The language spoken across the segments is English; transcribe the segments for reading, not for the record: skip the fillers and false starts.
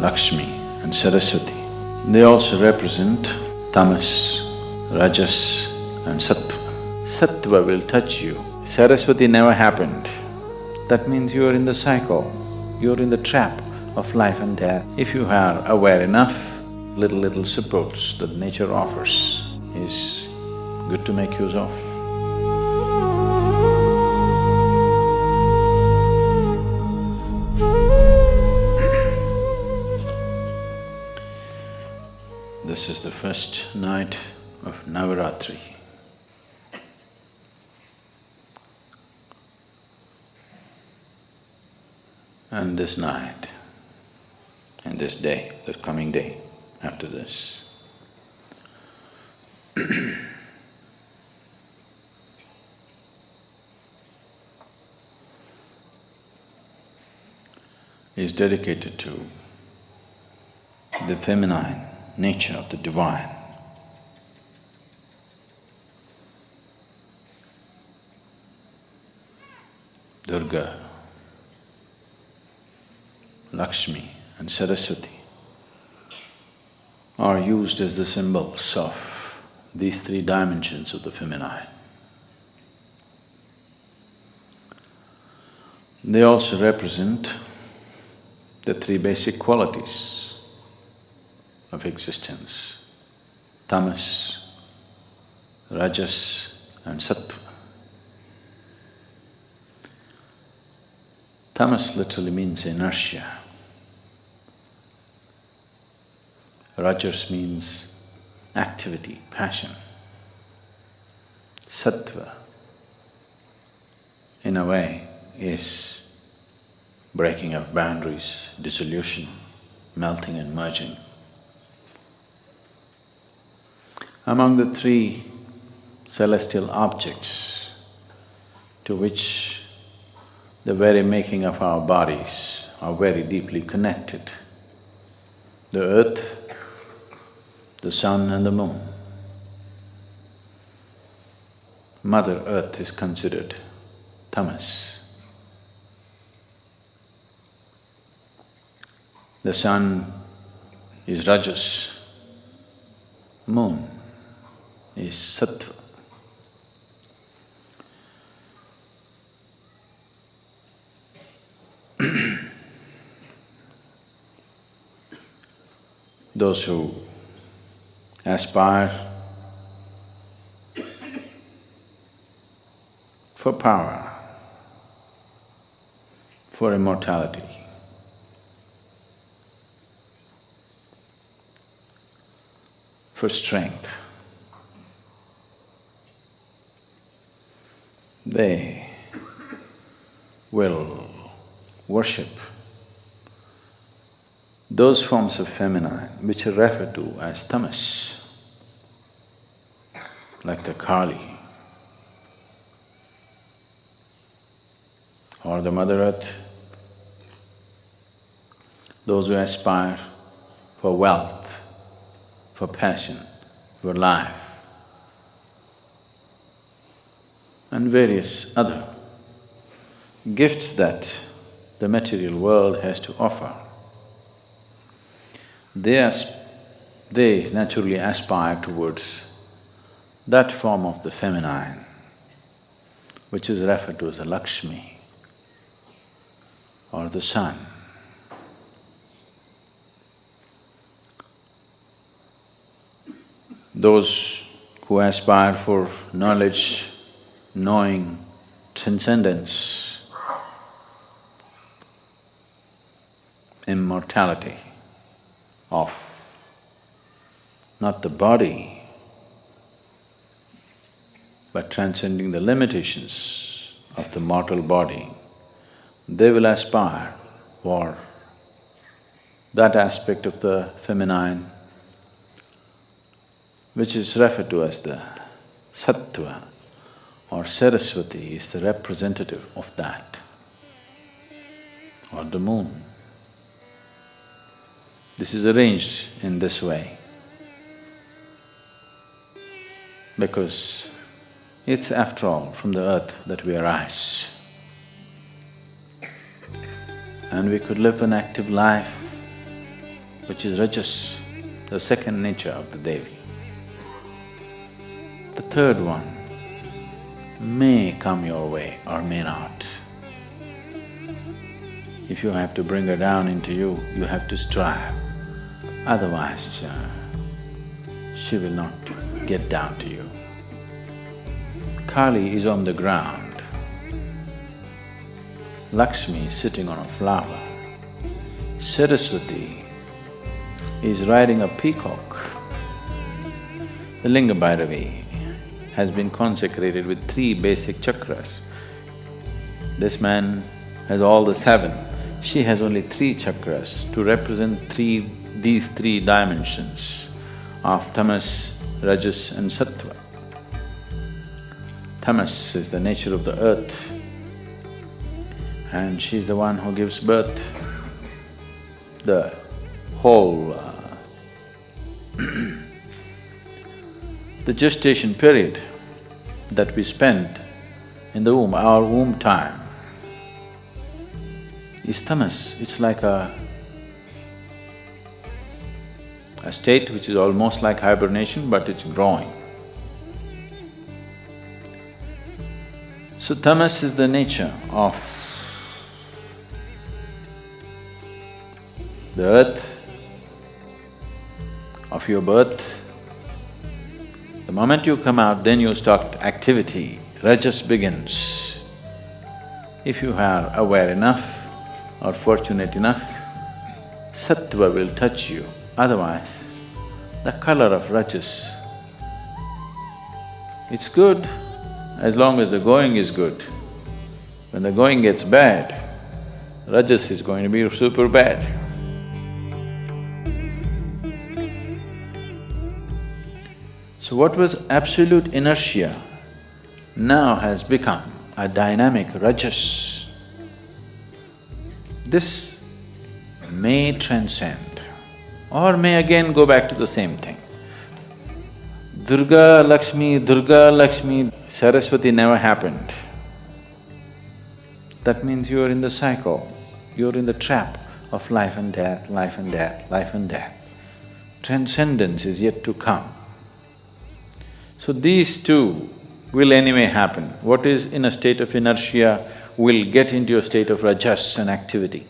Lakshmi and Saraswati. They also represent tamas, rajas and sattva. Sattva will touch you. Saraswati never happened. That means you are in the cycle, you're in the trap of life and death. If you are aware enough, little supports that nature offers is good to make use of. This is the first night of Navaratri. And this night, and this day, the coming day after this, is dedicated to the feminine nature of the divine. Durga, Lakshmi and Saraswati are used as the symbols of these three dimensions of the feminine. They also represent the three basic qualities of existence: tamas, rajas and sattva. Tamas literally means inertia. Rajas means activity, passion. Sattva, in a way, is breaking of boundaries, dissolution, melting and merging. Among the three celestial objects to which the very making of our bodies are very deeply connected, the earth, the sun and the moon. Mother Earth is considered tamas. The sun is rajas, moon is sattva. Those who aspire for power, for immortality, for strength, they will worship those forms of feminine which are referred to as tamas, like the Kali or the Mother Earth. Those who aspire for wealth, for passion, for life, and various other gifts that the material world has to offer. They naturally aspire towards that form of the feminine, which is referred to as the Lakshmi or the sun. Those who aspire for knowledge, knowing, transcendence, immortality of not the body, but transcending the limitations of the mortal body, they will aspire for that aspect of the feminine which is referred to as the sattva, or Saraswati is the representative of that, or the moon. This is arranged in this way because it's after all from the earth that we arise. And we could live an active life which is Rajas, the second nature of the Devi. The third one may come your way or may not. If you have to bring her down into you, you have to strive. Otherwise, she will not get down to you. Kali is on the ground. Lakshmi is sitting on a flower. Saraswati is riding a peacock. The Linga Bhairavi has been consecrated with 3 basic chakras. This man has all the 7. She has only 3 chakras to represent these 3 dimensions of tamas, rajas and sattva. Tamas is the nature of the earth, and she's the one who gives birth. The whole the gestation period that we spend in the womb, our womb time, is tamas. It's like a state which is almost like hibernation, but it's growing. So tamas is the nature of the earth, of your birth. The moment you come out, then you start activity, rajas begins. If you are aware enough or fortunate enough, sattva will touch you. Otherwise, the color of rajas, it's good as long as the going is good. When the going gets bad, rajas is going to be super bad. So what was absolute inertia now has become a dynamic rajas. This may transcend or may again go back to the same thing. Durga, Lakshmi, Saraswati never happened. That means you are in the cycle, you're in the trap of life and death, life and death, life and death. Transcendence is yet to come. So these two will anyway happen. What is in a state of inertia will get into a state of rajas and activity,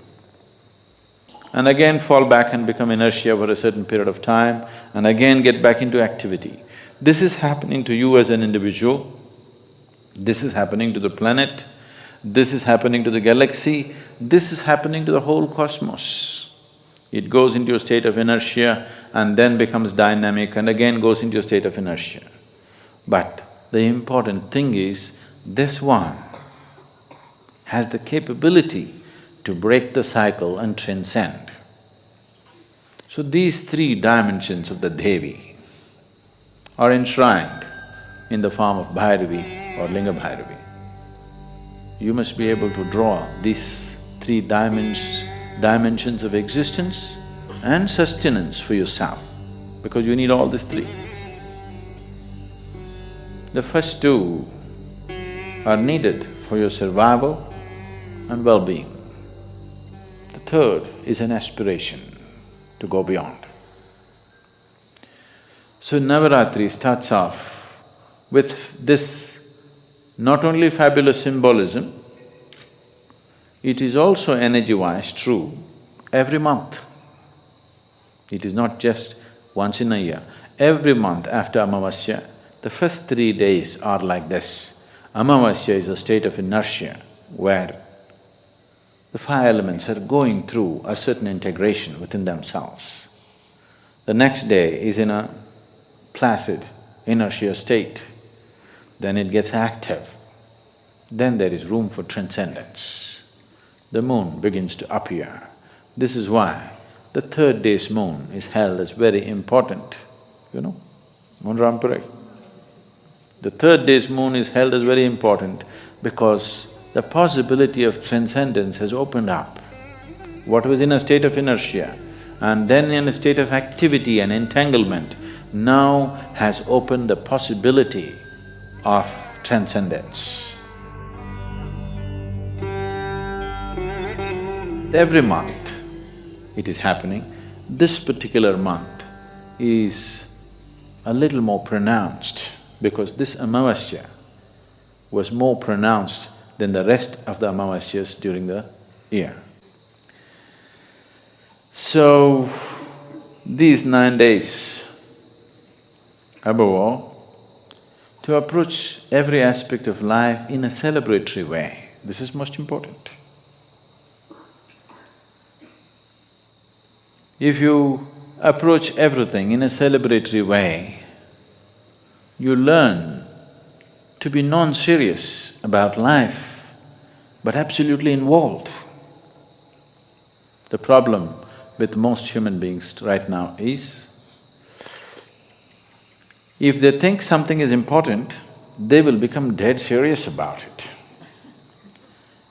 and again fall back and become inertia for a certain period of time, and again get back into activity. This is happening to you as an individual, this is happening to the planet, this is happening to the galaxy, this is happening to the whole cosmos. It goes into a state of inertia and then becomes dynamic and again goes into a state of inertia. But the important thing is, this one has the capability to break the cycle and transcend. So these 3 dimensions of the Devi are enshrined in the form of Bhairavi or Linga Bhairavi. You must be able to draw these 3 dimensions of existence and sustenance for yourself, because you need all these 3. The first 2 are needed for your survival and well-being. The third is an aspiration to go beyond. So Navaratri starts off with this not only fabulous symbolism, it is also energy-wise true every month. It is not just once in a year. Every month after Amavasya, the first 3 days are like this. Amavasya is a state of inertia where the 5 elements are going through a certain integration within themselves. The next day is in a placid inertia state, then it gets active, then there is room for transcendence. The moon begins to appear. This is why the 3rd day's moon is held as very important, you know, Monrampurai. The 3rd day's moon is held as very important because the possibility of transcendence has opened up. What was in a state of inertia and then in a state of activity and entanglement now has opened the possibility of transcendence. Every month it is happening. This particular month is a little more pronounced because this Amavasya was more pronounced than the rest of the Amavasyas during the year. So, these 9 days, above all, to approach every aspect of life in a celebratory way, this is most important. If you approach everything in a celebratory way, you learn to be non-serious about life, but absolutely involved. The problem with most human beings right now is, if they think something is important, they will become dead serious about it.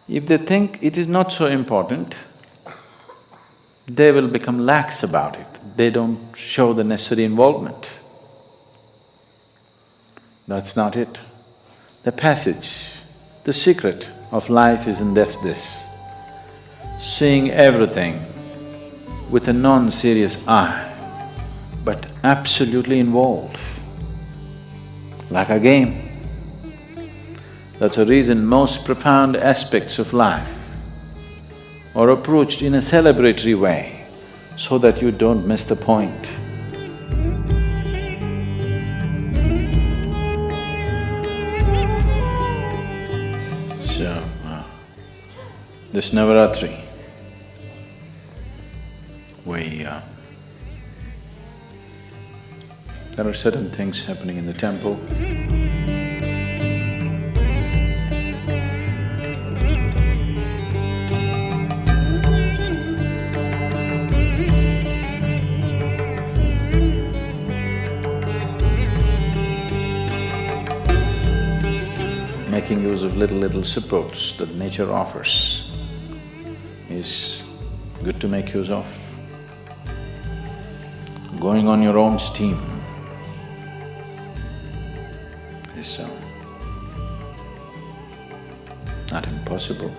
If they think it is not so important, they will become lax about it. They don't show the necessary involvement. That's not it. The passage, the secret of life is in this, seeing everything with a non-serious eye, but absolutely involved, like a game. That's the reason most profound aspects of life are approached in a celebratory way, so that you don't miss the point. So, this Navaratri, there are certain things happening in the temple. Making use of little supports that nature offers is good to make use of. Going on your own steam is not impossible.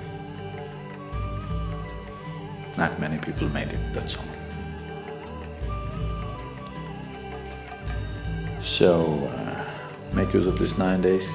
Not many people made it, that's all. So, make use of these 9 days.